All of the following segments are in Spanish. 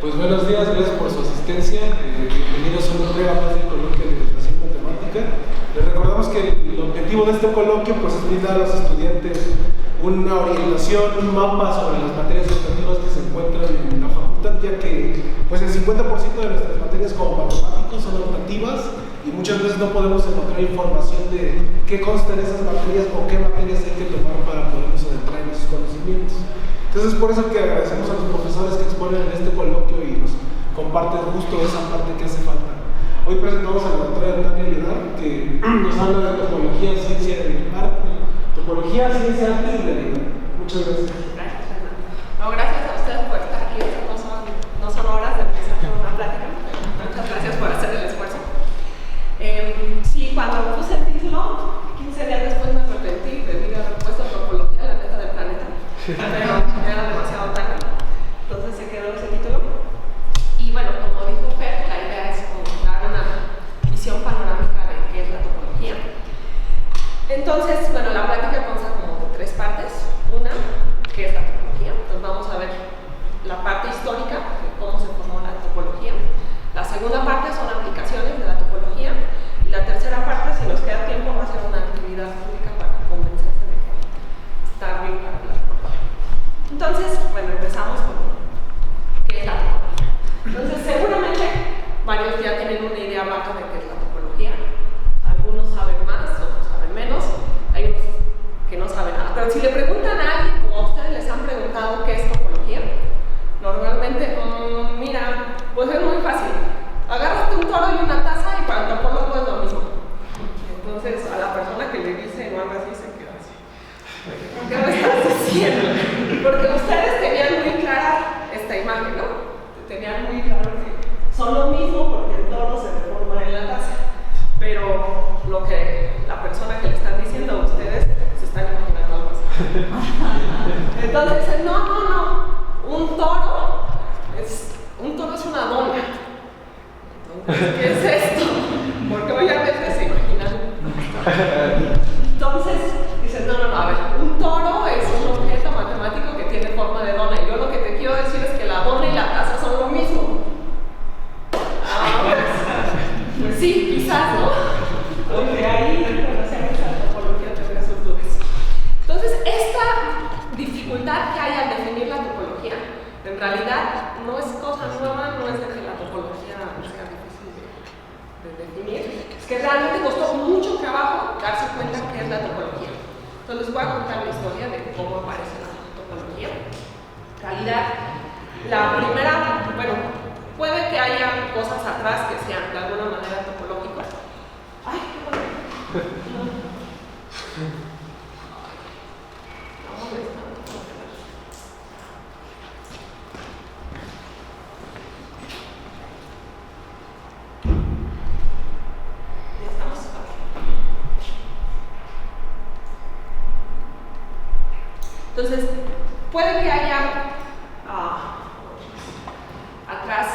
Pues buenos días, gracias por su asistencia. Bienvenidos a una prueba más del coloquio de educación matemática. Les recordamos que el objetivo de este coloquio pues, es brindar a los estudiantes una orientación, un mapa sobre las materias educativas que se encuentran en la facultad, ya que pues, el 50% de nuestras materias como matemáticos son optativas y muchas veces no podemos encontrar información de qué constan esas materias o qué materias hay que tomar para podernos adentrar en esos conocimientos. Entonces, por eso que agradecemos a los profesores que exponen en este coloquio y nos comparten justo esa parte que hace falta. Hoy presentamos a la doctora Tania Leonard, que nos habla de topología, ciencia del arte. Topología, ciencia, arte y realidad. Muchas gracias. Gracias, Fernando. No, gracias a ustedes por estar aquí. No son horas de empezar con una plática. Muchas gracias por hacer el esfuerzo. Sí, cuando puse el título, 15 días después me arrepentí de haber puesto topología, la neta del planeta. Pero era demasiado tarde. Entonces se quedó ese título. Y bueno, como dijo Fer, la idea es como dar una visión panorámica de qué es la topología. Entonces, bueno, la plática consta como de tres partes. Una, ¿qué es la topología? Entonces vamos a ver la parte histórica, de cómo se formó la topología. La segunda parte son aplicaciones de la topología. Y la tercera parte, si nos queda tiempo, va a ser una actividad pública para convencerse de que está bien para hablar. Entonces, bueno, empezamos con qué es la topología. Entonces, seguramente varios ya tienen una idea vaga de qué es la topología. Algunos saben más, otros saben menos. Hay unos que no saben nada. Pero si le preguntan a alguien, como a ustedes les han preguntado qué es topología, normalmente, mira, pues es muy fácil. Agárrate un toro y una taza y para el topólogo es lo mismo. Entonces, a la persona que le dice no hagas así, se queda así. ¿Qué me estás diciendo? Porque ustedes tenían muy clara esta imagen, ¿no? Tenían muy claro que son lo mismo porque el toro se deforma en la taza. Pero lo que la persona que le están diciendo a ustedes se están imaginando algo así. Entonces dicen, no. Un toro es una dona. Entonces, ¿qué es esto? Porque obviamente se imaginan. Entonces dicen, no, a ver, un toro es un objeto matemático que tiene forma de dona. Y yo lo que te quiero decir es que la dona y la taza son lo mismo. Pues sí, quizás, ¿no? Porque ahí conocemos la topología tendrá sus dudas. Entonces, esta dificultad que hay al definir la topología, en realidad no es cosa nueva, no es de que la topología sea difícil de definir, es que realmente costó mucho trabajo darse cuenta qué es la topología. Entonces, les voy a contar la historia de cómo aparece la topología. En realidad, la primera, bueno, puede que haya cosas atrás que sean de alguna manera topológicas. ¡Ay, qué bueno! Ya estamos. Entonces, puede que haya atrás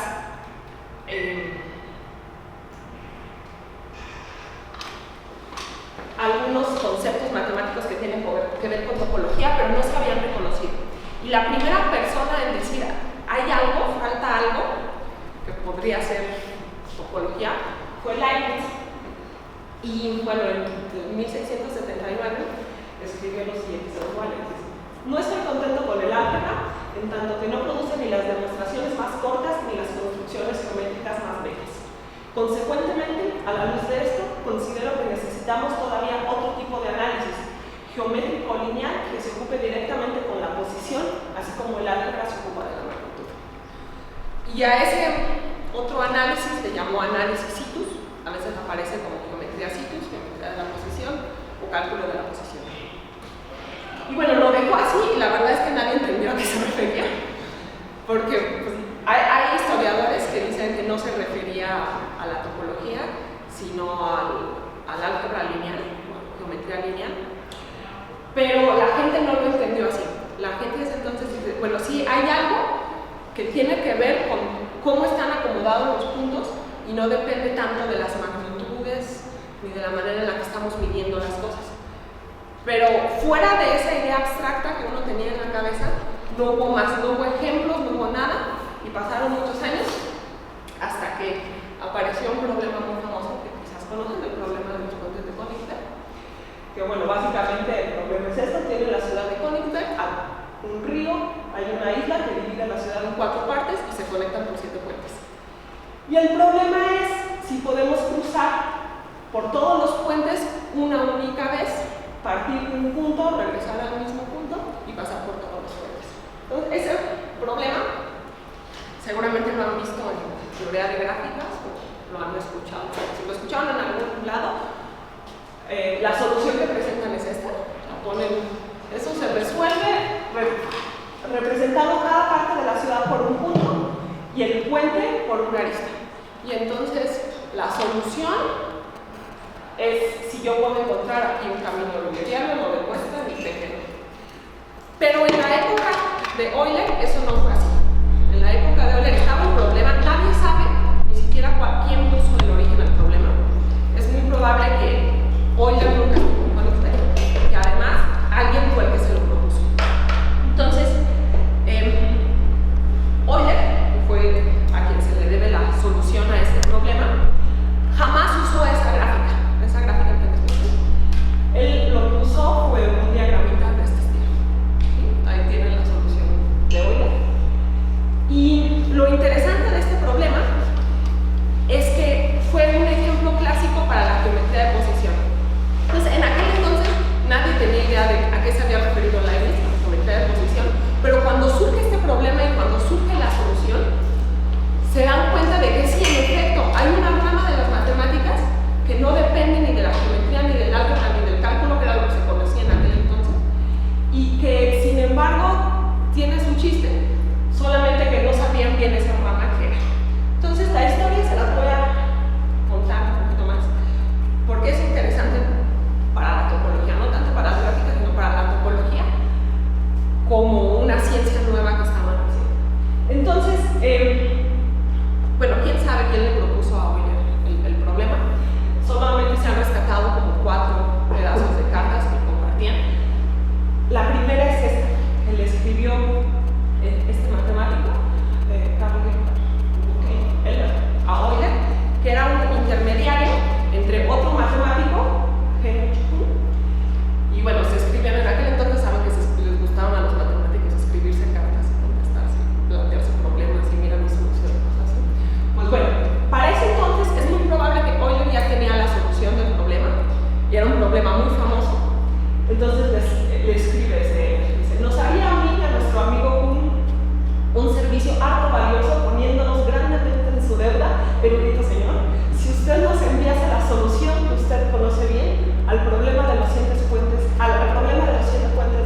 algunos conceptos matemáticos que tienen que ver con topología, pero no se habían reconocido. Y la primera persona en decir, hay algo, falta algo, que podría ser topología, fue Leibniz. Y bueno, en 1679 escribió los siguientes manuales. No estoy contento con el álgebra, en tanto que no produce ni las demostraciones más cortas ni las construcciones geométricas más bellas. Consecuentemente, a la luz de esto, considero que necesitamos todavía otro tipo de análisis, geométrico lineal, que se ocupe directamente con la posición, así como el álgebra se ocupa de la magnitud. Y a ese otro análisis le llamó análisis situs, a veces aparece como geometría situs, geometría de la posición o cálculo de la posición. Y bueno, lo dejó así y la verdad es que nadie entendió a qué se refería, porque pues, hay historiadores que dicen que no se refería a la topología, sino al álgebra lineal, geometría lineal, pero la gente no lo entendió así. La gente desde entonces dice, bueno, sí, hay algo que tiene que ver con cómo están acomodados los puntos y no depende tanto de las magnitudes ni de la manera en la que estamos midiendo las cosas. Pero fuera de esa idea abstracta que uno tenía en la cabeza, no hubo más, no hubo ejemplos, no hubo nada, y pasaron muchos años que bueno, básicamente el problema es esto: tiene la ciudad de Königsberg un río, hay una isla que divide la ciudad en 4 partes y se conectan por 7 puentes. Y el problema es si podemos cruzar por todos los puentes una única vez, partir de un punto, regresar al mismo punto y pasar por todos los puentes. Entonces, ese problema seguramente lo han visto en teoría de gráficas o lo han escuchado. Si lo escucharon en algún lado, la solución que presentan es esta. Eso se resuelve representando cada parte de la ciudad por un punto y el puente por una arista. Y entonces la solución es si yo puedo encontrar aquí un camino euleriano, lo demuestra ni pequeño. Pero en la época de Euler eso no fue así. En la época de Euler estaba un problema, nadie sabe ni siquiera quién puso el origen del problema. Es muy probable que Euler nunca estuvo con usted, que además alguien fue el que se lo propuso. Entonces, Euler fue a quien se le debe la solución a este problema. Jamás usó esa gráfica que les puse. Él lo que usó fue un diagramita de este estilo. ¿Sí? Ahí tienen la solución de Euler. Y lo interesante de este problema es que fue un ejemplo clásico para la geometría de posición. Entonces, en aquel entonces nadie tenía idea de a qué se había referido Leibniz, a la geometría de posición, pero cuando surge este problema y cuando surge la solución, se dan cuenta de que sí, en efecto, hay una rama de las matemáticas que no depende ni de la geometría, ni del álgebra, ni del cálculo, que era lo que se conocía en aquel entonces, y que, sin embargo, tiene su chiste, solamente que no sabían bien esa rama que era. Entonces, la historia se las voy a contar un poquito más, porque es interesante para la topología, no tanto para la gráfica, sino para la topología, como una ciencia nueva que estaban haciendo. Entonces, bueno, quién sabe quién le propuso a Euler el problema. Solamente se han rescatado como 4 pedazos de cartas que compartían. La primera es esta, que le escribió este matemático, Carl Euler, a Euler, que era un intermediario entre otro matemático, Heinrich Kuhn, y bueno, se escribían en aquel entonces, saben que les gustaban a los matemáticos escribirse cartas y contestarse, plantearse problemas y mira mi solución, cosas así. Pues bueno, para ese entonces es muy probable que Euler ya tenía la solución del problema, y era un problema muy famoso. Entonces le escribe, dice, nos haría a mí y a nuestro amigo Kuhn un servicio harto valioso, poniéndonos grandemente en su deuda, erudito señor, si usted nos enviase la solución que usted conoce bien al problema de los 7 puentes,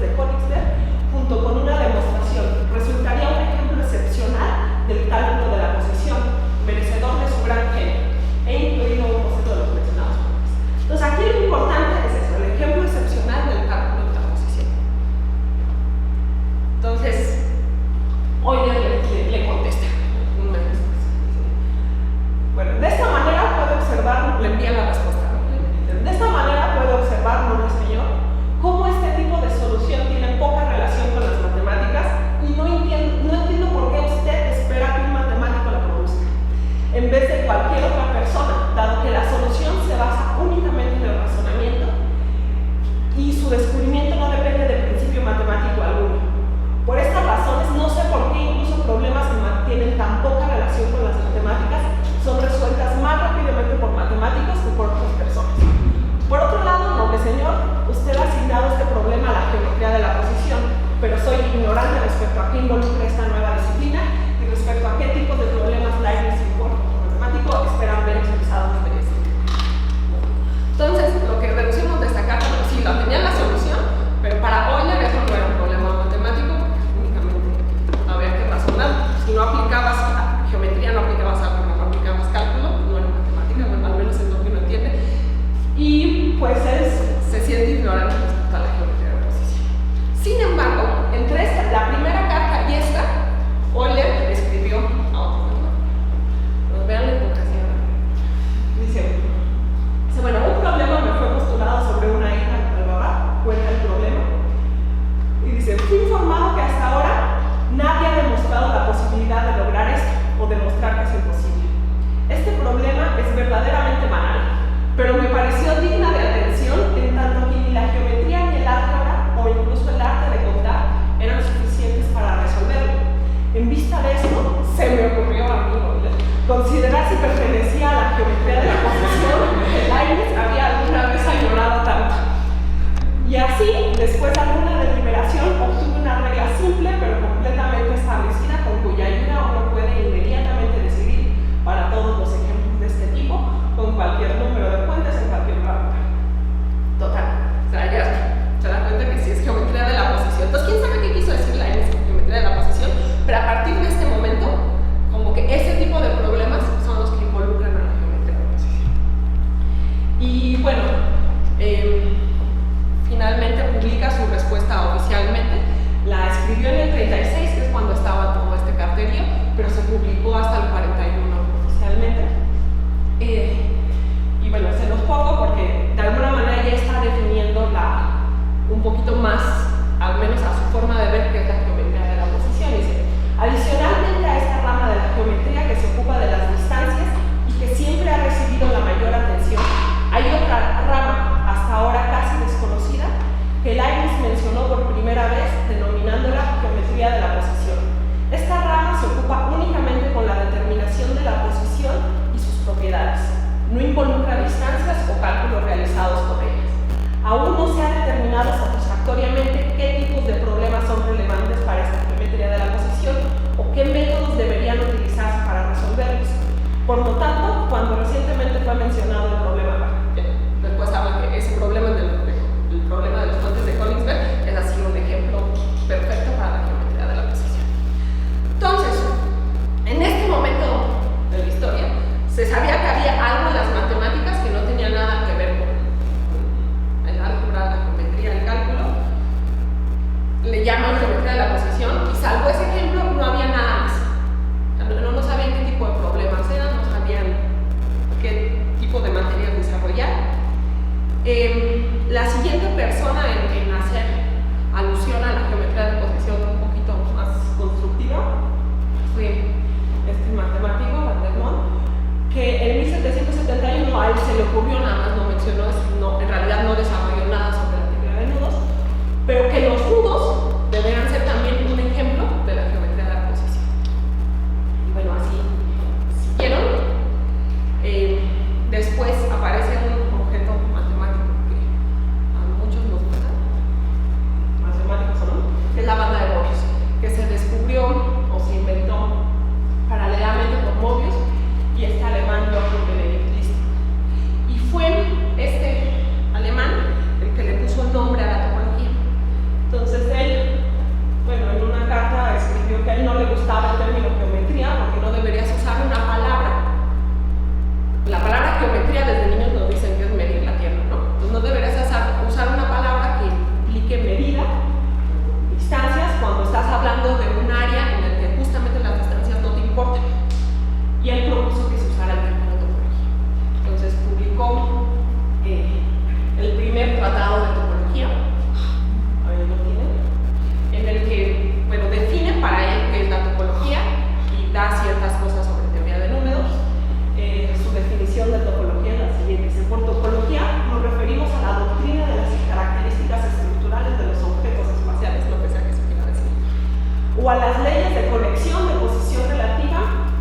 de Königsberg, junto con una demostración, resultaría un ejemplo excepcional del cálculo de la posición, merecedor de su gran genio, e incluido un boceto de los mencionados puntos. Entonces, aquí lo importante es eso, el ejemplo excepcional del cálculo de la posición. Entonces, Euler le contesta un mes después. Bueno, de esta manera puede observar, le envía la respuesta, ¿no? De esta manera puede observar, noble señor, cómo este tipo de solución tiene poca relación con las matemáticas y no entiendo por qué usted espera que un matemático la produzca, en vez de cualquier otra persona, dado que la solución se basa únicamente en el razonamiento y su descubrimiento no depende de principio matemático alguno. Por estas razones, no sé por qué incluso problemas que mantienen tan poca relación con las matemáticas son resueltas más rápidamente por matemáticos que por otras personas. Por otro lado, noble señor, usted ha asignado este problema a la geometría de la posición, pero soy ignorante respecto a qué involucra esta nueva disciplina y respecto a qué tipo de problemas Leibniz y Bohr, matemático, esperan ver expresados de este. Entonces, lo que deducimos de esta carta, pues sí, la tenían la solución, pero para Euler eso no era un problema matemático, únicamente había que razonar. Si no aplicabas geometría, no aplicabas álgebra, no aplicabas cálculo, no era matemática, bueno, al menos es lo que uno entiende. Y pues él se siente ignorante respecto a la geometría de posición. Sin embargo, entre la primera carta y esta, Euler escribió a otro matemático. Nos vean la invocación. Dice, bueno, un problema me fue postulado sobre una isla de Baba, cuenta el problema. Y dice, fui informado que hasta ahora nadie ha demostrado la posibilidad de lograr esto o demostrar que es imposible. Este problema es verdaderamente banal, pero me pareció digna de atención en tanto que ni la me ocurrió a mí, considerar si pertenecía a la geometría de la posición, Leibniz había alguna vez añorado tanto. Y así, después de alguna deliberación, obtuve una regla simple pero completamente establecida con cuya ayuda uno puede inmediatamente decidir para todos los ejemplos de este tipo con cualquier número de fuentes en cualquier rama. Total, o sea, ya se da cuenta que sí es geometría de la posición. Entonces, ¿quién sabe qué quiso decir Leibniz con geometría de la posición? Pero a partir de este momento, como que ese tipo de problemas son los que involucran a la geometría de la posición. Y bueno, finalmente publica su respuesta oficialmente. La escribió en el 36, que es cuando estaba todo este carterío, pero se publicó hasta el 41 oficialmente. Y bueno, se los pongo porque de alguna manera ya está definiendo un poquito más, al menos a su forma de ver, qué es la geometría de la posición. Dice: adicionalmente a esta rama de la geometría que se ocupa de las distancias y que siempre ha recibido la mayor atención, hay otra rama, hasta ahora casi desconocida, que Leibniz mencionó por primera vez, denominándola geometría de la posición. Esta rama se ocupa únicamente con la determinación de la posición y sus propiedades. No involucra distancias o cálculos realizados con ellas. Aún no se ha determinado satisfactoriamente qué tipos de problemas son relevantes para esta geometría de la posición o qué métodos deberían utilizarse para resolverlos. Por lo tanto, cuando recientemente fue mencionado el problema, después habla que ese problema el problema de los puentes de Königsberg es así un ejemplo perfecto para la geometría de la posición. Entonces, en este momento de la historia, se sabía que había algo en las matemáticas que no tenía nada que ver con el álgebra, la geometría, el cálculo. Le llaman geometría de la posición, y salvo ese ejemplo, no había nada más. No sabían qué tipo de problemas eran, no sabían qué tipo de materias desarrollar. La siguiente persona en hacer alusión a la geometría de posición un poquito más constructiva fue este matemático, Van der Monde, que en 1771 a él se le ocurrió, nada más no mencionó, en realidad no desarrolló nada sobre la teoría de nudos, pero que los nudos deberían ser también un ejemplo de la geometría de la posición. Y bueno, así siguieron. Después aparece un objeto matemático que a muchos nos gusta, matemáticos o no, que es la banda de Mobius, que se descubrió o se inventó paralelamente por Mobius y este alemán Johann Benedict Listing. Y fue este alemán el que le puso el nombre a la topología. Entonces él, bueno, en una carta escribió que a él no le gustaba el término geometría porque no deberías usar una palabra. La palabra geometría desde niños nos dicen que es medir la tierra, ¿no? Entonces no deberías usar una palabra que implique medida, distancias, cuando estás hablando de un área en el que justamente las distancias no te importan. Y él propuso que se usara el término topología. Entonces publicó el primer tratado de topología, ahí lo tienen, en el que, bueno, define para él qué es la topología y da ciertas cosas sobre teoría de números. Su definición de topología es la siguiente: por topología nos referimos a la doctrina de las características estructurales de los objetos espaciales, lo que sea que se quiera decir, o a las leyes de conexión, de posición relativa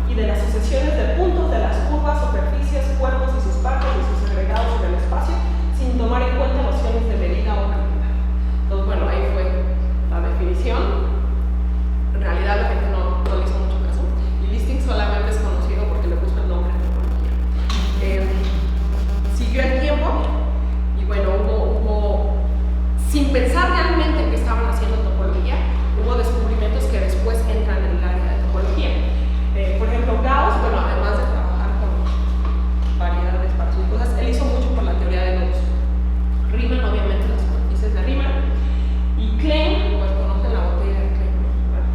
y de las sucesiones de puntos de las curvas, superficies, cuerpos y sus partes y sus agregados en el espacio, sin tomar en cuenta nociones de medida o cantidad. Entonces, bueno, ahí fue la definición. En realidad la gente no le hizo mucho caso, y Listing solamente es conocido porque le puso el nombre de topología. Siguió el tiempo y bueno, hubo, sin pensar realmente que estaban haciendo topología, hubo descubrimientos que después entran en el área de topología. Por ejemplo, Gauss, bueno, además de trabajar con variedades para sus cosas, él hizo mucho por la teoría de nudos. Riemann, obviamente, las superficies de Riemann. Y Klein, pues conocen la botella de Klein, ¿no? Bueno,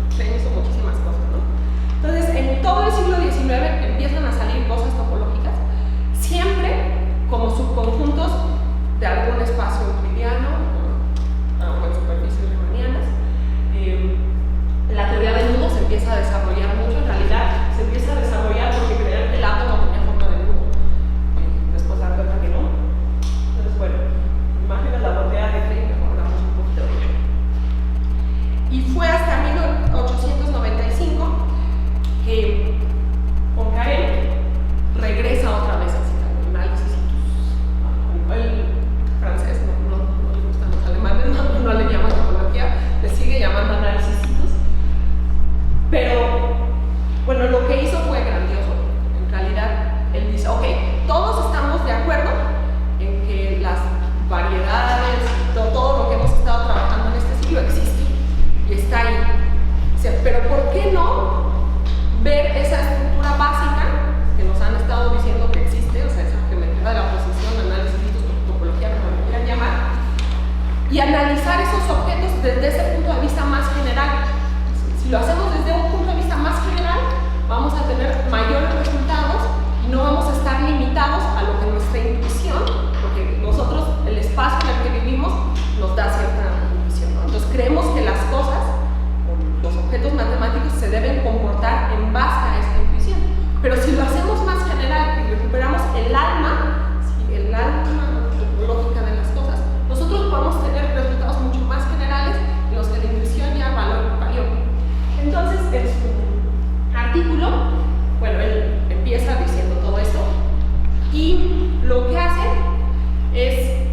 Klein hizo muchísimas cosas, ¿no? Entonces, en todo el siglo XIX empiezan a salir cosas topológicas, siempre como subconjuntos de algún espacio euclidiano o en superficies riemannianas. La teoría de nudos se empieza a desarrollar mucho, en realidad se empieza a desarrollar porque creían que el átomo tenía forma de nudo. Después se dan cuenta que no. Entonces, bueno, imágenes la botella de Klein, mejor hablamos un poquito de ello. Y fue hasta 1895 y analizar esos objetos desde ese punto de vista más general. Si lo hacemos desde un punto de vista más general, vamos a tener mayores resultados y no vamos a estar limitados a lo que nuestra intuición, porque nosotros, el espacio en el que vivimos, nos da cierta intuición, ¿no? Entonces creemos que las cosas, los objetos matemáticos, se deben comportar en base a esta intuición. Pero si lo hacemos más general y recuperamos el alma, el alma topológica de las cosas, nosotros podemos tener resultados mucho más generales en los que la intuición ya valió. Entonces, en su artículo, bueno, él empieza diciendo todo esto y lo que hace es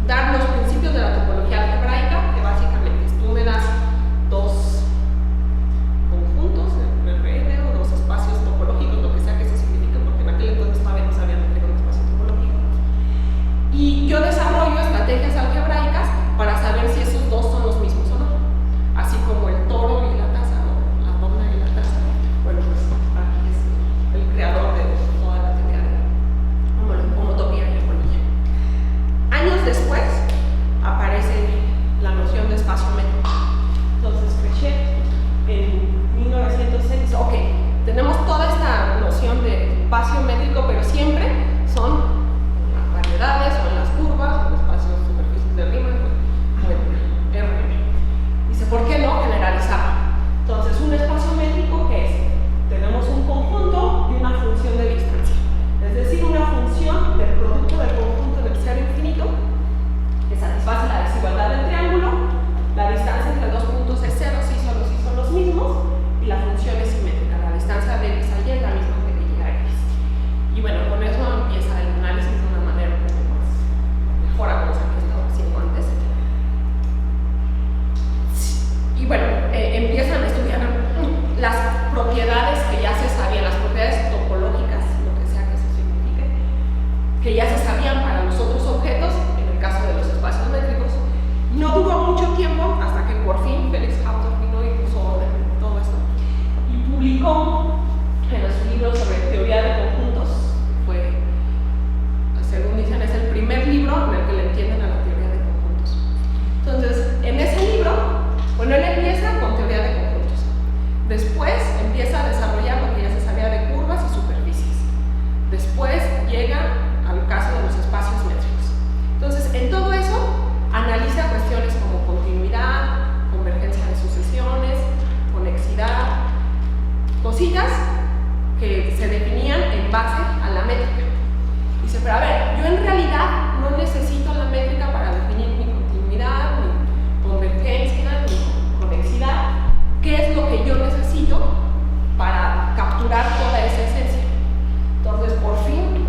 dar los principios de la topología algebraica, que básicamente es tú me das dos conjuntos, RN, o dos espacios topológicos, lo que sea que eso signifique, porque en aquel entonces todavía no sabían lo que era un espacio topológico. Y yo desarrollo estrategias algebraicas para saber si esos dos son los mismos o no. Así como el toro y la taza, o la dona y la taza. Bueno, pues aquí es el creador de toda la teoría de la homotopía y el colillo. Años después aparece la noción de espacio métrico. Entonces, Fréchet en 1906 dice, ok, tenemos toda esta noción de espacio métrico, pero siempre son las variedades, o en las curvas, o en los espacios superficies de Riemann, bueno, RM. Dice, ¿por qué no generalizar? Entonces, un espacio métrico, ¿qué es? Tenemos un conjunto y una función de distancia. Es decir, una función del producto del conjunto del cero infinito que satisface la desigualdad del triángulo, la distancia entre dos puntos es cero si solo si son los mismos, y la función es simétrica, la distancia de x a y es la misma que de y a x. Y bueno, con eso empieza el análisis de una manera un poco más mejor a como se ha estado haciendo antes. Y bueno, empiezan a estudiar las propiedades que ya se sabían, las propiedades topológicas, lo que sea que eso signifique, que ya se sabían para los otros objetos, en el caso de los espacios métricos. No duró mucho tiempo hasta que por fin Felix Hausdorff vino y puso orden en todo esto y publicó en su libro sobre teoría de conjuntos. Fue, según dicen, es el primer libro en el que le entienden a la teoría de conjuntos. Entonces, en ese libro, bueno, él empieza con teoría de conjuntos. Después empieza a desarrollar lo que ya se sabía de curvas y superficies. Después llega al caso de los espacios métricos. Entonces, en todo eso, analiza cuestiones como continuidad, convergencia de sucesiones, conexidad, cositas que se definían en base a la métrica. Dice, pero a ver, yo en realidad no necesito la métrica para definir mi continuidad, mi convergencia, mi conexidad. ¿Qué es lo que yo necesito para capturar toda esa esencia? Entonces, por fin,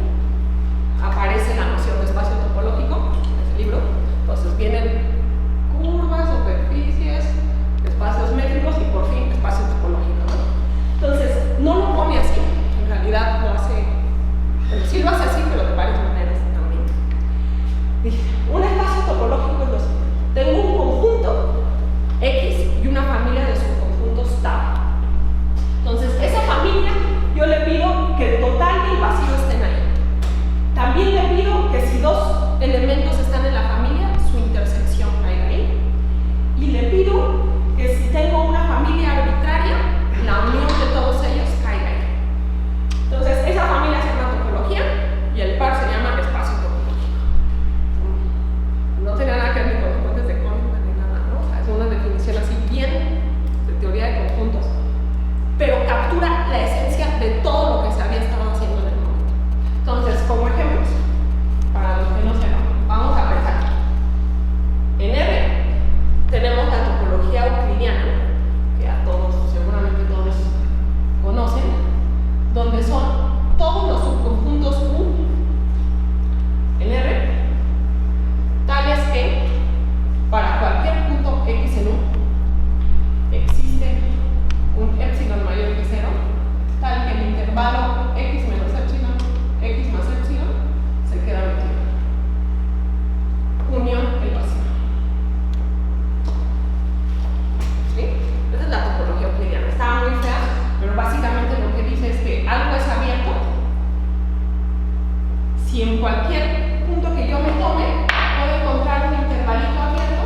aparece la noción de espacio topológico en ese libro. Entonces vienen curvas, superficies, espacios métricos y por fin espacio topológico, ¿no? Entonces, no lo pone así, en realidad lo hace, sí lo hace así, pero de varias maneras también. Dice, un espacio topológico es lo siguiente. Tengo un conjunto X y una familia de subconjuntos tau. Entonces, esa familia, yo le pido que el total y el vacío estén ahí. También le pido que si dos elementos están en la familia, su intersección caiga ahí. Y le pido que si tengo una familia arbitraria, la unión de todos ellos caiga ahí. Entonces, esa familia se llama topología y el par se llama espacio topológico. No tiene nada que ver ni con los puentes de Kohn ni nada, ¿no? O sea, es una definición así bien de teoría de conjuntos, pero captura la esencia de todo lo que se había estado haciendo en el momento. Entonces, como ejemplos, para los que no sepan, vamos a pensar. En R tenemos la topología euclidiana, que a todos, seguramente todos conocen, donde son todos los subconjuntos U en R, tales que para cualquier punto X en U existe un epsilon mayor que 0, tal que el intervalo X menos epsilon, X más epsilon, se queda metido. Unión el vacío. ¿Sí? Esa es la topología euclidiana. Está muy fea, pero básicamente lo que dice es que algo es abierto si en cualquier punto que yo me tome puedo encontrar un intervalito abierto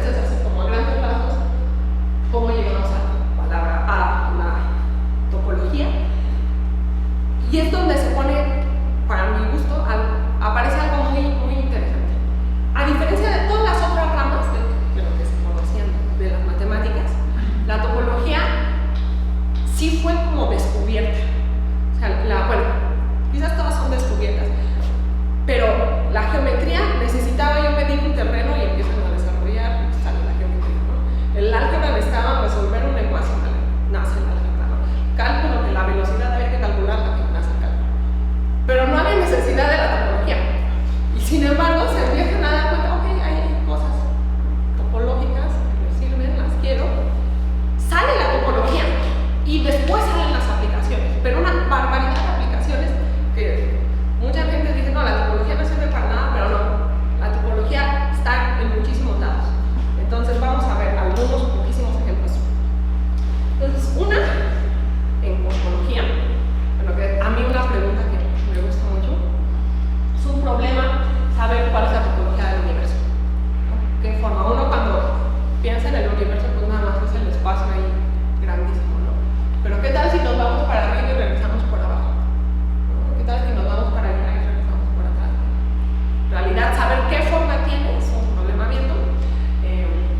esto es así como a grandes rasgos cómo llegamos a la topología. Y es donde se pone, para mi gusto, aparece algo muy, muy interesante. A diferencia de todas las otras ramas de lo que se conocían de las matemáticas, la topología sí fue como descubierta. O sea, bueno, quizás todas son descubiertas, pero la geometría necesitaba yo medir un terreno y empiezan a desarrollar, sale la geometría, ¿no? El álgebra necesitaba resolver una ecuación, nace el álgebra, ¿no? Cálculo de la velocidad había que calcularla, que nace el cálculo. Pero no había necesidad de la topología. Y sin embargo, se empiezan a dar cuenta, ok, hay cosas topológicas que me sirven, las quiero. Sale la topología y después salen las aplicaciones, pero una barbaridad de aplicaciones que mucha gente dice, no, la topología no sirve para nada, pero no, la topología está en muchísimos lados. Entonces vamos a ver algunos poquísimos ejemplos. Entonces, una, en cosmología, bueno, que a mí una pregunta que me gusta mucho, es un problema saber cuál es la topología del universo. ¿Qué forma? Uno cuando piensa en el universo, pues nada más es el espacio ahí grandísimo, ¿no? Pero ¿qué tal si nos vamos para arriba y regresamos por abajo? ¿No? ¿Qué tal si nos vamos para allá y regresamos por atrás? En realidad, saber qué forma tiene es un problema abierto.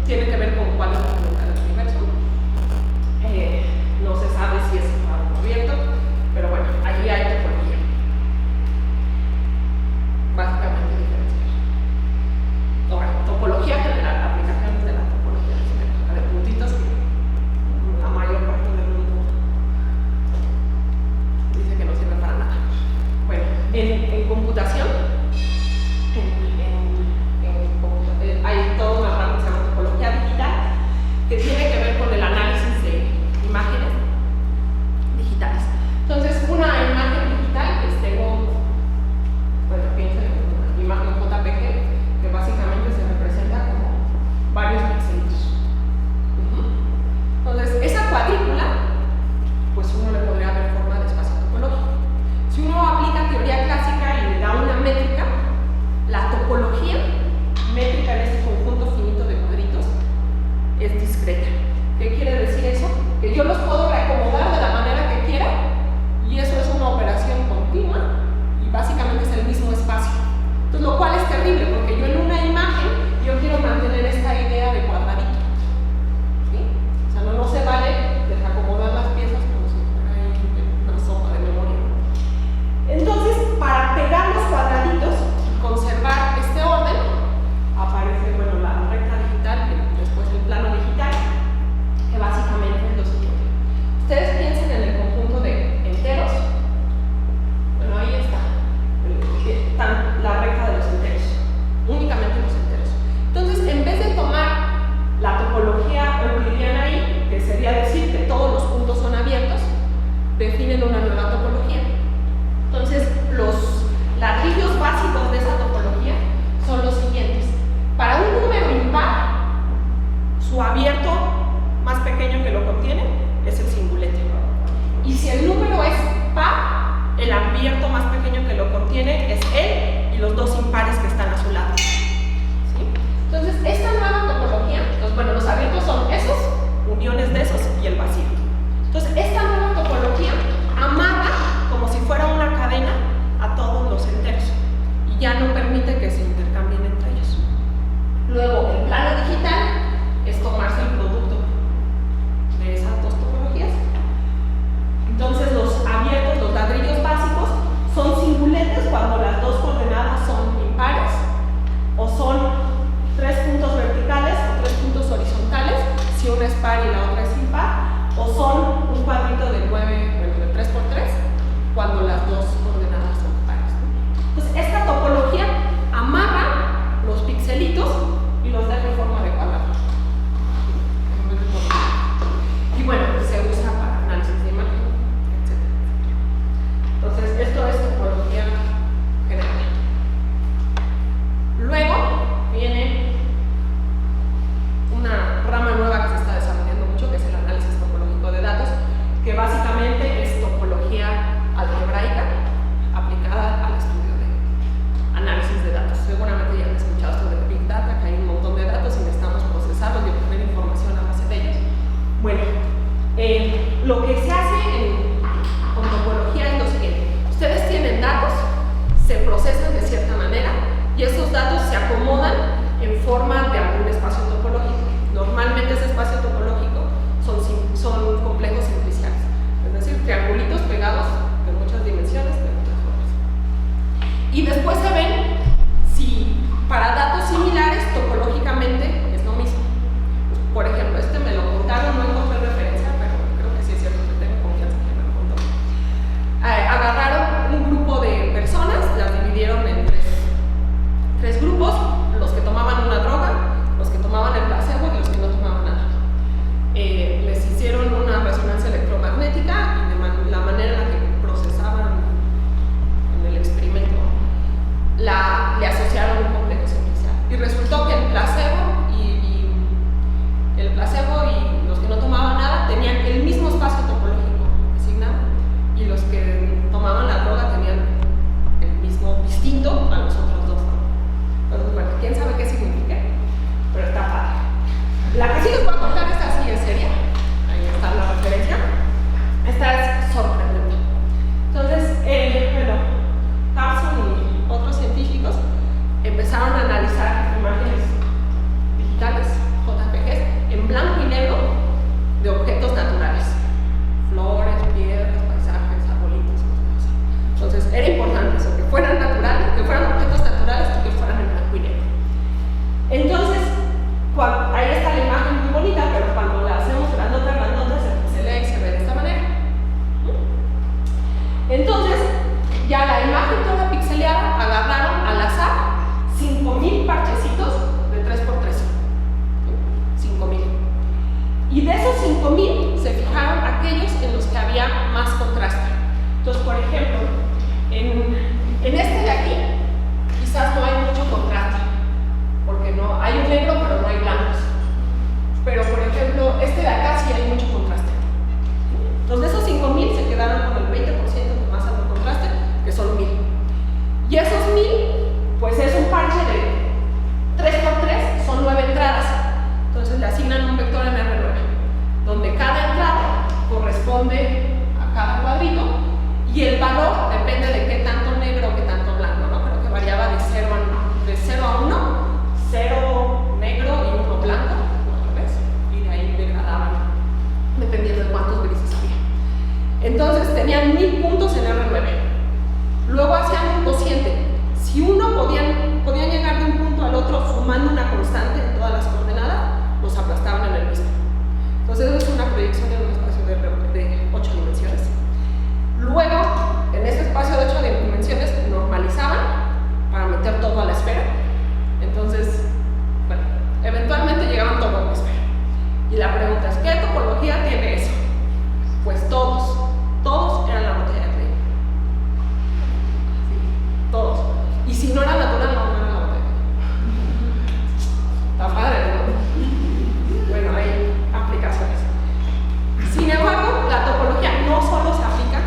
Tiene que ver con cuál es la topología del universo. No se sabe si es algo abierto, pero bueno, allí hay topología. Básicamente diferenciar. Ahora, topología general, aplicaciones de la topología general, de puntitos que la mayor parte del mundo dice que no sirve para nada. Bueno, en computación, hay toda una rama que se llama topología digital, que tiene que ver con el análisis de imágenes digitales. Entonces, una imagen digital, bueno, piensen en una imagen JPG, que básicamente se representa como varios píxeles. Entonces, esa cuadrícula, pues uno le podría dar forma de espacio topológico. Si uno aplica teoría clásica y le da una métrica, la topología métrica en este conjunto finito de cuadritos es discreta. ¿Qué quiere decir eso? Que yo los puedo reacomodar de la manera que quiera y eso es una operación continua y básicamente es el mismo espacio. Entonces, lo cual es terrible porque yo en una imagen yo quiero mantener esta idea de cuadradito. ¿Sí? O sea, no se vale desacomodar las piezas como si fuera ahí una sopa de memoria. Entonces, para pegar los cuadraditos y conservar este orden, aparece, bueno, la recta digital y después el plano digital, que básicamente es lo siguiente. Ustedes piensen en el conjunto de enteros. Bueno, ahí está la recta de los enteros, únicamente los enteros. Entonces, en vez de tomar la topología euclidiana ahí, que sería decir que todos los puntos son abiertos, definen una nueva topología. Entonces, los ladrillos básicos de esa topología son los siguientes. Para un número impar, su abierto más pequeño que lo contiene es el singulete. Y si el número es par, el abierto más pequeño que lo contiene es él y los dos impares que están a su lado. ¿Sí? Entonces, esta nueva topología, bueno, los abiertos son esos, uniones de esos y el vacío. Entonces, esta nueva topología amarra como si fuera una cadena a todos los enteros y ya no permite que se intercambien entre ellos. Luego, el plano digital es tomarse el producto de esas dos topologías. Entonces, los abiertos, los ladrillos básicos, son singuletes cuando las dos coordenadas son impares, o son 3 puntos verticales o 3 puntos horizontales, si una es par y la otra es impar, o son un cuadrito de 3 por 3, cuando las dos coordenadas son pares. Entonces, esta topología amarra los pixelitos y los da en forma de cuadrado. Y bueno, se usa para análisis de imagen, etc. Entonces, esto es topología general. Luego viene una rama nueva que se está desarrollando mucho, que es el análisis topológico de datos, que básicamente es topología algebraica en forma de algún espacio topológico. Normalmente ese espacio topológico son complejos simpliciales, es decir, triangulitos pegados de muchas dimensiones, de muchas formas. Y después se ven si para datos similares topológicamente es lo mismo. Por ejemplo, este me lo contaron, no encontré referencia, pero creo que sí es cierto, que tengo confianza que me lo contó. Agarraron un grupo de personas, las dividieron en tres grupos, los que tomaban una droga, los que tomaban el placebo y los que no tomaban nada. Les hicieron una resonancia electromagnética y de la manera en la que procesaban en el experimento le asociaron un complejo simplicial. Y resultó que el placebo y los que no tomaban nada tenían el mismo espacio topológico asignado, y los que tomaban la droga tenían el mismo distinto a los otros dos, ¿no? Entonces, bueno, quién sabe qué significa, pero está padre. La que sí les voy a contar, esta sí es seria, ahí está la referencia. Esta es sorprendente. Entonces, Carson y otros científicos empezaron a analizar imágenes digitales, JPGs, en blanco y negro de objetos naturales, flores, piedras, paisajes, arbolitos, cosas así. Entonces, era importante eso, que fueran naturales, que fueran objetos naturales y que fueran en blanco y negro. Entonces, ahí está la imagen muy bonita, pero cuando la hacemos grandota, se lee y se ve de esta manera. Entonces, ya la imagen toda pixeleada, agarraron al azar 5,000 parchecitos de 3x3. 5,000. Y de esos 5,000 se fijaron aquellos en los que había más contraste. Entonces, por ejemplo, en este de aquí, quizás no hay mucho contraste, porque no hay un negro, pero no hay blancos. Pero, por ejemplo, este de acá sí hay mucho contraste. Entonces, de esos 5,000 se quedaron con el 20% de más alto contraste, que son 1,000. Y esos 1,000, pues es un parche de 3x3, son 9 entradas. Entonces le asignan un vector en R9, donde cada entrada corresponde a cada cuadrito, y el valor depende de qué tanto negro o qué tanto blanco, ¿no? Creo que variaba de 0 a 1, 0 negro y 1 blanco, ¿ves? Y de ahí degradaban, dependiendo de cuántos grises había. Entonces tenían 1,000 puntos en R9. Luego hacían un cociente. Si uno podían llegar de un punto al otro sumando una constante en todas las coordenadas, los aplastaban en el mismo. Entonces, eso es una proyección en un espacio de 8 dimensiones. Luego, en ese espacio de 8 dimensiones, normalizaban para meter todo a la esfera. Entonces, bueno, eventualmente llegaban todo a la esfera. Y la pregunta es, ¿qué topología tiene eso? Pues todos eran la botella de Klein. Sí, todos. Y si no era natural, no era la botella. Está padre, ¿no? Bueno, hay aplicaciones. Sin embargo, la topología no solo se aplica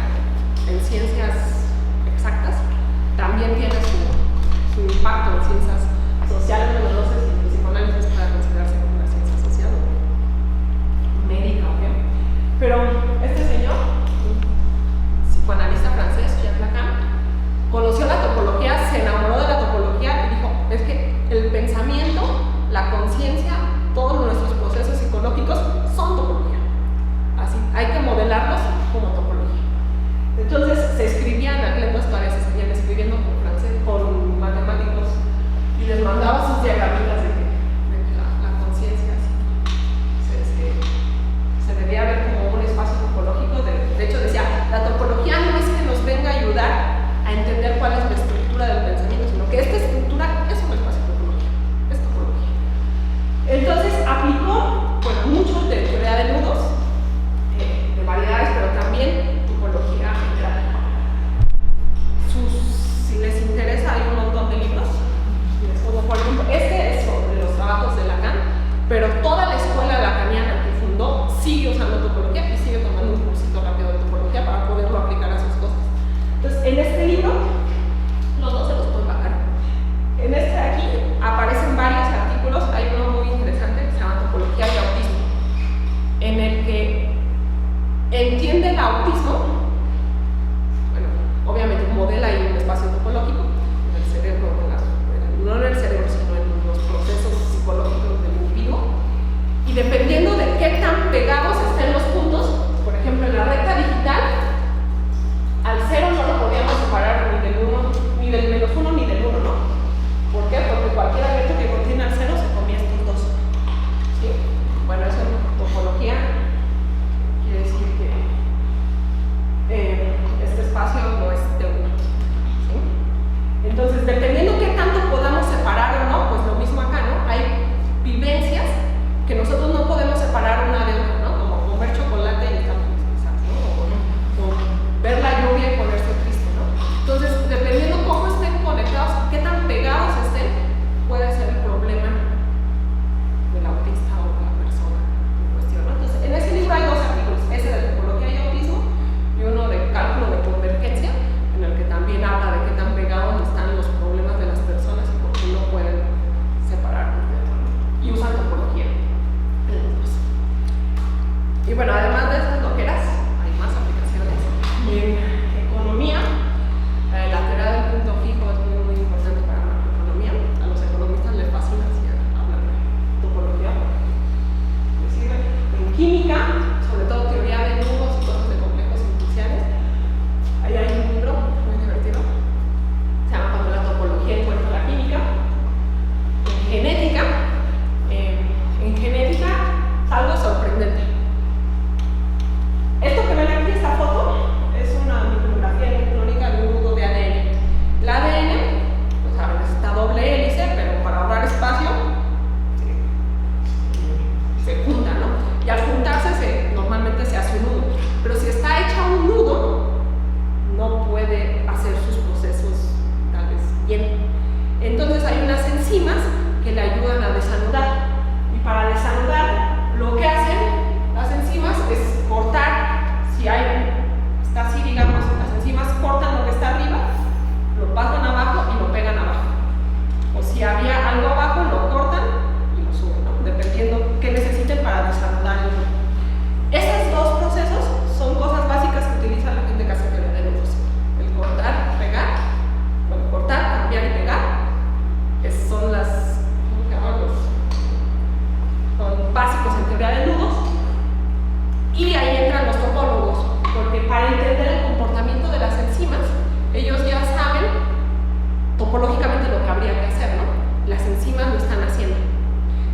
en ciencias exactas, también tiene su impacto en ciencias sociales. Bueno, no sé si el psicoanálisis puede considerarse como una ciencia social o médica o qué. Pero este señor, un psicoanalista francés, Jean Lacan, conoció la topología, se enamoró de la topología y dijo, es que el pensamiento, la conciencia, todos nuestros procesos psicológicos son topología. Así, hay que modelarlos como topología. Entonces se escribían, en aquel entonces todavía se seguían escribiendo con francés, con matemáticos, y les mandaba sus diagramitas de que la conciencia se debía ver como un espacio topológico. De hecho decía, la topología no es que nos venga a ayudar a entender cuál es la estructura del pensamiento, sino que esta estructura es un espacio topológico, es topología. Entonces aplicó, bueno, mucho de teoría de nudos, de variedades, pero también topología general. Si les interesa, hay un montón de libros. Por ejemplo, este es sobre los trabajos de Lacan, pero toda la escuela lacaniana que fundó sigue usando topología y sigue tomando un cursito rápido de topología para poderlo aplicar a sus cosas. Entonces, en este libro, los dos se los pueden bajar. En este de aquí aparecen varios artículos. Hay uno muy interesante que se llama Topología y Autismo, en el que entiende el autismo. Bueno, obviamente modela ahí un espacio topológico en el cerebro, no en el cerebro, sino en los procesos que le ayudan a desanudar. Y para desanudar, lo que hacen las enzimas es cortar, si está así, digamos, las enzimas cortan lo que está arriba, lo pasan abajo y lo pegan abajo. O si había algo abajo, lo cortan y lo suben, ¿no? Dependiendo qué necesiten para desanudar el nudo. Esos dos procesos son cosas básicas que utiliza la gente que hace teoría de nudos. El cortar, pegar, bueno, cortar, cambiar y pegar, son las, ¿cómo se llaman? Son básicos en teoría de nudos. Y ahí entran los topólogos, porque para entender el comportamiento de las enzimas, ellos ya saben topológicamente lo que habría que hacer, ¿no? Las enzimas lo están haciendo.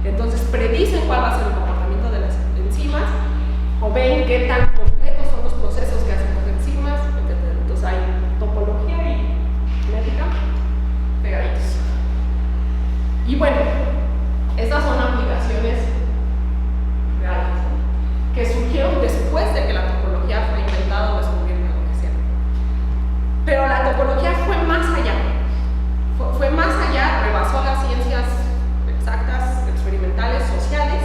Entonces predicen cuál va a ser el comportamiento de las enzimas, o ven qué tan complejos son los procesos que hacen las enzimas, etc. Entonces hay topología y genética pegaditos. Y bueno, estas son aplicaciones reales, ¿no? Que surgieron después de que la topología fue inventada o descubierta, lo que sea. Pero la topología fue más allá. Fue más allá, rebasó las ciencias exactas, experimentales, sociales,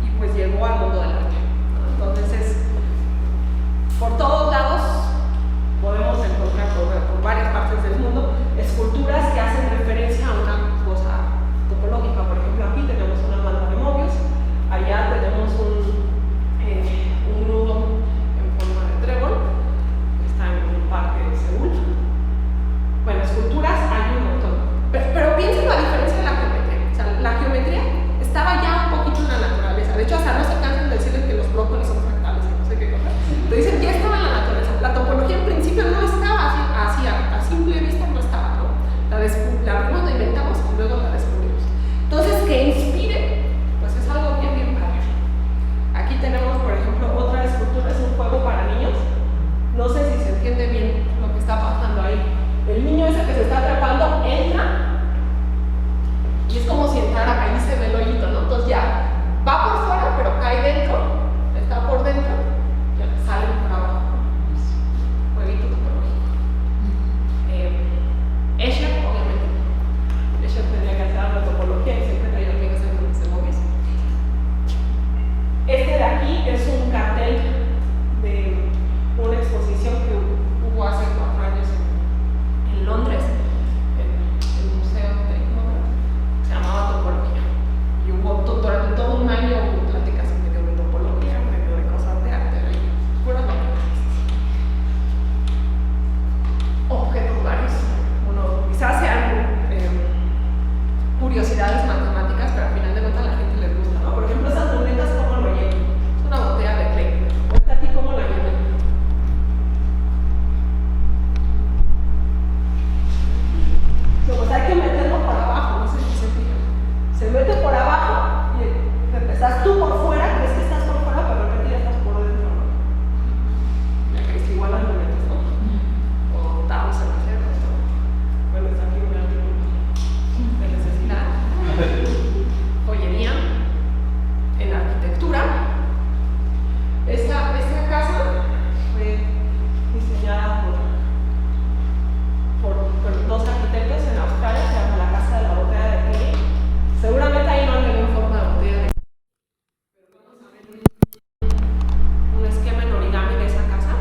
y pues llegó al mundo del arte. Entonces, por todos lados podemos encontrar por varias partes del mundo esculturas que hacen referencia a una cosa topológica. Por ejemplo, aquí tenemos una banda de Mobius, allá tenemos un nudo en forma de trébol, está en un parque de Seúl. Bueno, esculturas hay un montón, pero piensen la diferencia de la geometría. O sea, la geometría estaba ya un poquito en la naturaleza. De hecho, hasta no se cansan de decirles que los brócolis son fractales y no sé qué cosa. Te dicen, ya estaba en la naturaleza. La topología en principio no estaba así a simple vista no estaba, ¿no? La primero la inventamos y luego la descubrimos. Entonces, que inspire, pues es algo bien, bien padre. Aquí tenemos, por ejemplo, otra escultura, es un juego para niños. No sé si se entiende bien lo que está pasando ahí. El niño ese que se está atrapando entra y es como si entrara, ahí se ve el hoyito, ¿no? Entonces ya va por fuera, pero cae dentro, está por dentro, ya sale por abajo. Jueguito topológico. Escher, obviamente. Escher tenía que hacer la topología y siempre traía amigas en donde se moviese. Este de aquí es un cartel de una exposición que hubo hace 4 años en Londres, el Museo de se llamaba Topología. Y hubo durante todo un año hubo pláticas en medio de topología, en medio de cosas de arte, puras locas. Objetos varios. Uno, quizás sean curiosidades matemáticas, pero al final de cuentas a la gente les gusta, ¿no? Por ejemplo, esas lunetas, ¿cómo lo llenan? Es una botella de Klein. ¿A ti cómo la llenan? Pues hay que meterlo por abajo, no sé si se fijan. Se mete por abajo y estás tú por fuera, crees que estás por fuera, pero de repente ya estás por dentro, ¿no? Ya que es igual las lunetas, ¿no? O dados en la cerca, ¿no? Bueno, está aquí un artículo de necesidad. Joyería en arquitectura. Esta casa fue diseñada por 2 arquitectos en Australia, se llama la Casa de la Botella de Clay. Seguramente ahí no han tenido forma de botella de Clay, pero vamos a ver un esquema en origami de esa casa.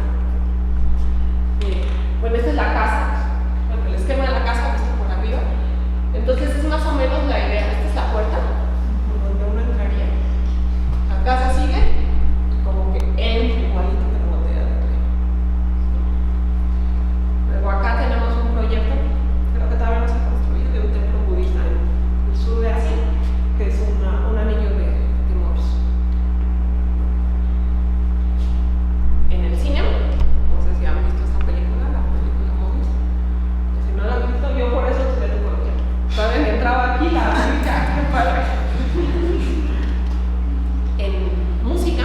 Bueno, esta es la casa, bueno, el esquema de la casa visto por arriba. Entonces es más o menos la idea. Esta es la puerta por donde uno entraría. La casa sigue y como que entra igualito que la botella de Clay. Luego acá tenemos un proyecto, creo que todavía no se ha construido, de un templo budista en el sur de Asia, que es un anillo de Mobius. En el cine, no sé si han visto esta película, la película Mobius. Si no la han visto, yo por eso estudié topología. ¿Saben? Entraba aquí la chica, qué padre. En música,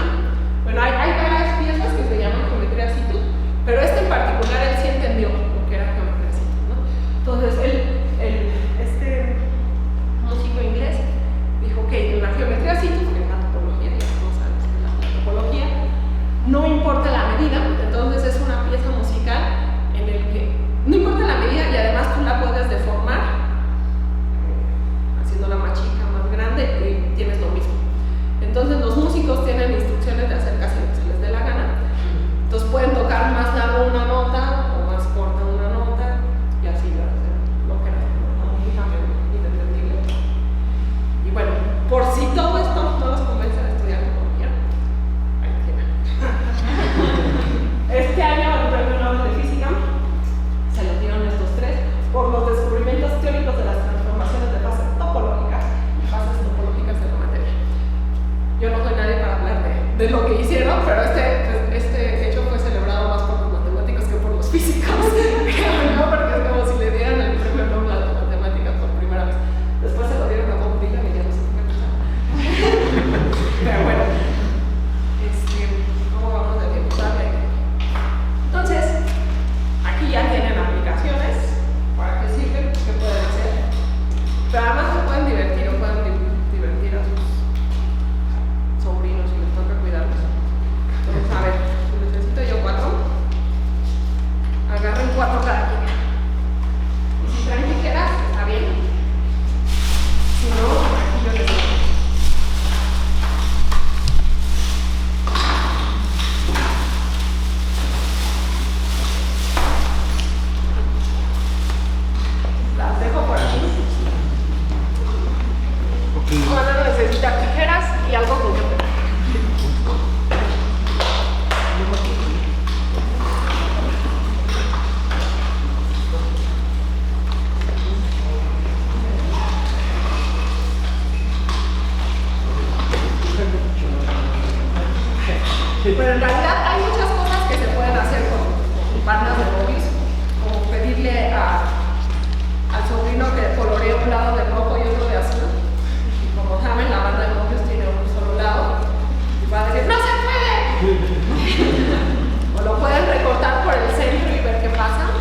bueno, hay varias piezas que se llaman geometría situ, pero esta en particular él sí entendió lo que era geometría situ, ¿no? Entonces este músico inglés dijo que en la geometría situ, que es la topología, ya todos saben que es la topología, no importa la medida. Entonces es una pieza musical en el que no importa la medida y además tú la puedes deformar haciéndola más chica músicos tienen instrucciones de hacer casi lo que se les dé la gana. Entonces pueden tocar más largo una nota o más corta una nota y así lo que era inentendible. Y bueno, por si todo esto no los convence de estudiar economía, ahí tienen. Este año el premio Nobel de Física se lo dieron estos tres por los descubrimientos teóricos de las transformaciones de fases topológicas y fases topológicas de la materia. Yo no soy nadie para hablar de lo que hicieron, pero este hecho fue celebrado más por los matemáticos que por los físicos. No, porque es como si le dieran el premio Nobel a las matemáticas por primera vez. Después se lo dieron a Bob Dylan y ya no sé qué pasar. Pero bueno, ¿cómo vamos de tiempo? Entonces, aquí ya tienen aplicaciones. ¿Para qué sirven? ¿Qué pueden hacer? Pero además se pueden divertir o pueden divertir a sus sobrinos si les toca cuidarlos. Entonces, a ver, necesito yo 4. Agarren 4 cada quien. Y si traen tijeras, está bien. Si no, aquí yo les doy. Las dejo por aquí. Van a necesitar tijeras y algo con que pegar. Pero en realidad hay muchas cosas que se pueden hacer con bandas de Mobius, como pedirle al sobrino que coloree un lado de rojo y otro de azul. Y como saben, la banda de Mobius tiene un solo lado y va a decir ¡no se puede! O lo pueden recortar por el centro y ver qué pasa.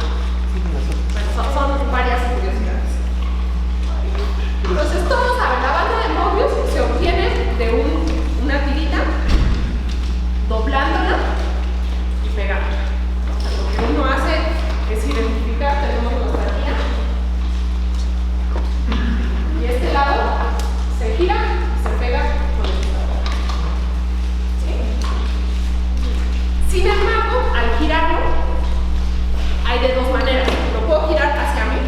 Bueno, son varias curiosidades. Entonces todos saben, la banda de Mobius se obtiene de una tirita, doblándola y pegándola. Lo que uno hace es identificar, tenemos nuestra guía, y este lado se gira y se pega con el lado. ¿Sí? Sin embargo, al girarlo, hay de dos maneras. Lo puedo girar hacia mí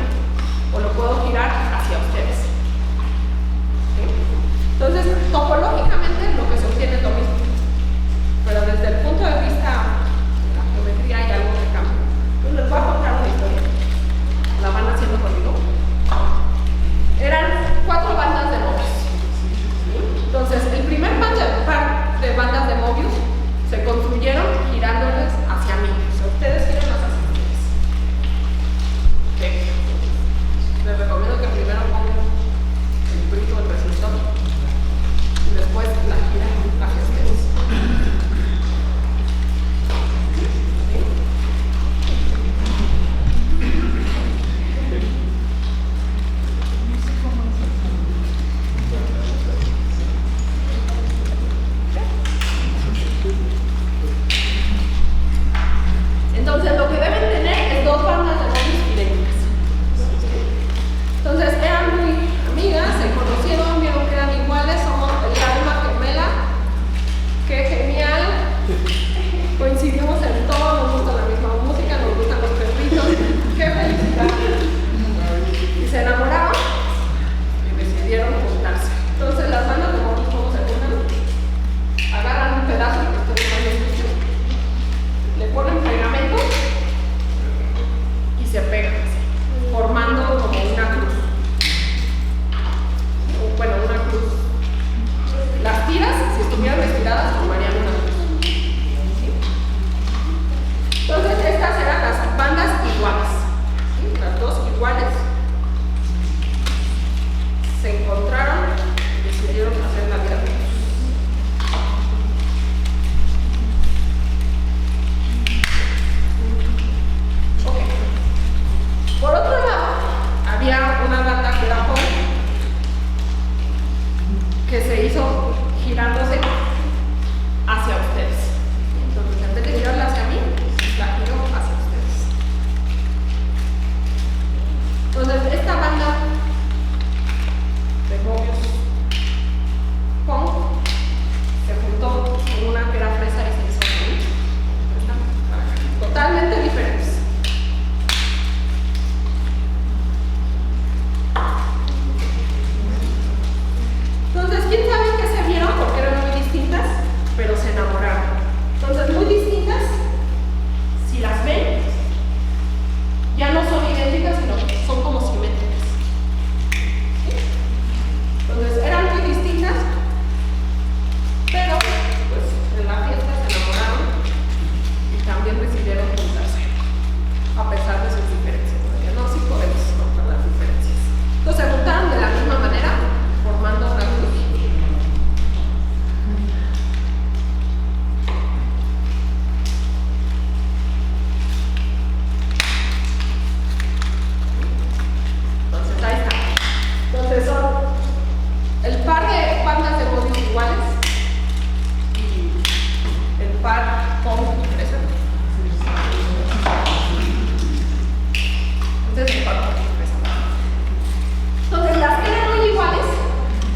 o lo puedo girar hacia ustedes. ¿Sí? Entonces, topológicamente lo que se obtiene es lo mismo. Pero desde el punto de vista de la geometría hay algo que cambia. Entonces les voy a contar una historia. La van haciendo conmigo. Eran 4 bandas de Mobius. Entonces, el primer par de bandas de Mobius se construyeron girándoles hacia mí. O sea, ustedes giran hacia ustedes. Okay. Les recomiendo que primero pongan el prito del resultado y después la giran hacia ustedes. Entonces, lo que deben tener es 2 bandas de Mobius idénticas. Entonces, eran muy amigas, se conocieron, vieron que eran iguales, somos el alma gemela. ¡Qué genial! Coincidimos en todo, nos gusta la misma música, nos gustan los perritos. ¡Qué felicidad! Y se enamoraron y decidieron juntarse. Entonces, las bandas de Mobius, ¿cómo se juntan? Agarran un pedazo que ustedes han visto, le ponen pegamento y se pegan así, formando como una cruz. Bueno, una cruz. Las tiras, si estuvieran estiradas, formarían una cruz. ¿Sí? Entonces, estas eran las bandas iguales. ¿Sí? Las dos iguales se encontraron y decidieron hacer la vida juntos. Por otro lado, había una banda que era punk que se hizo girándose hacia ustedes. Entonces, en vez de girarla hacia mí, la giro hacia ustedes. Entonces, esta banda de Mobius punk se juntó par con impresa. Entonces, el par con impresa. Entonces, las que eran muy iguales,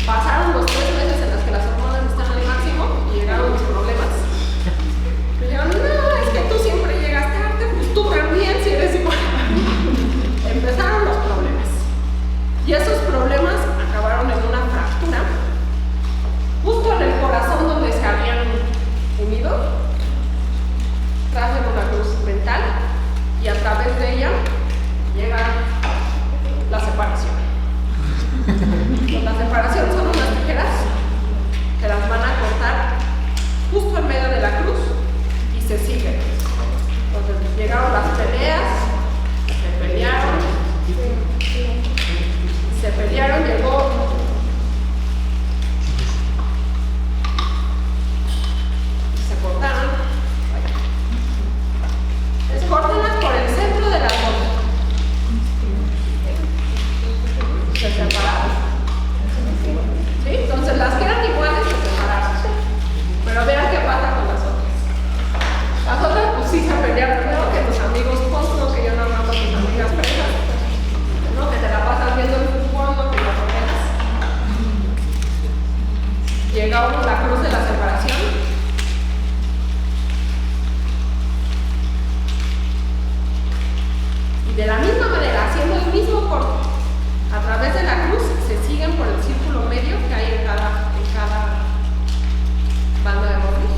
pasaron los 3 meses en los que las hormonas están al máximo y llegaron los problemas. Me dijeron, no, es que tú siempre llegas tarde, pues tú también si eres igual. Empezaron los problemas. Y esos problemas acabaron en una fractura, justo en el corazón donde se habían unido, trajen una cruz mental y a través de ella llega la separación. La separación son unas tijeras que las van a cortar justo en medio de la cruz y se siguen. Entonces llegaron las peleas, se pelearon, llegó se cortaron, córtenlas por el centro de la boca, se separaron, ¿sí? Entonces las que eran iguales se separaron, pero vean qué pasa con las otras pues sí se pelearon, creo que los amigos postos, que yo no hablo con mis amigas presas, ¿no? Que te la pasas viendo el fútbol, no te la rodeas. Llega la cruz de la separación. Y de la misma manera, haciendo el mismo corte, a través de la cruz se siguen por el círculo medio que hay en cada banda de bordes.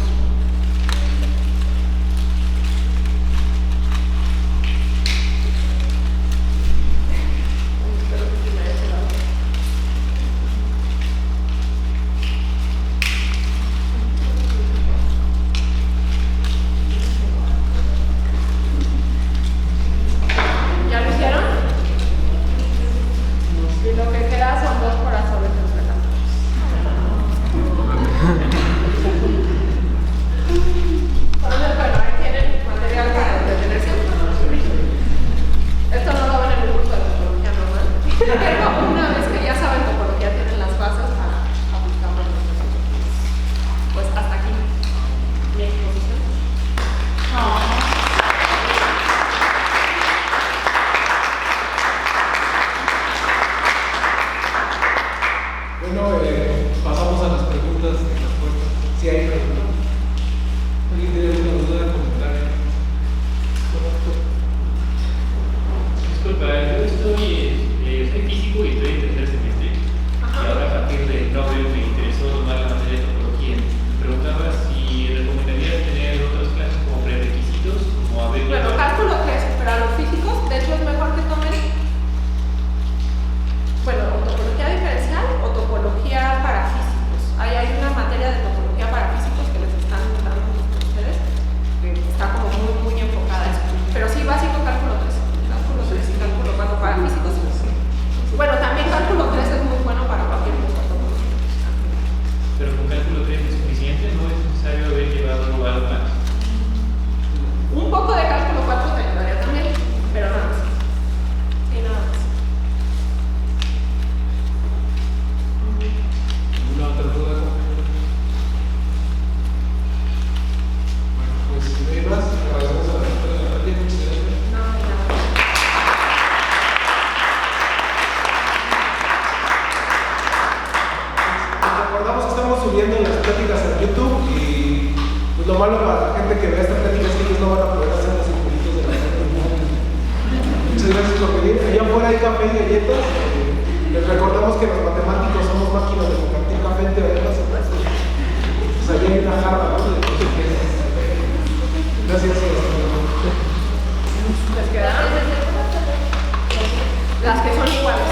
Las que son iguales.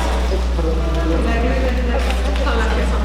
Son las que son.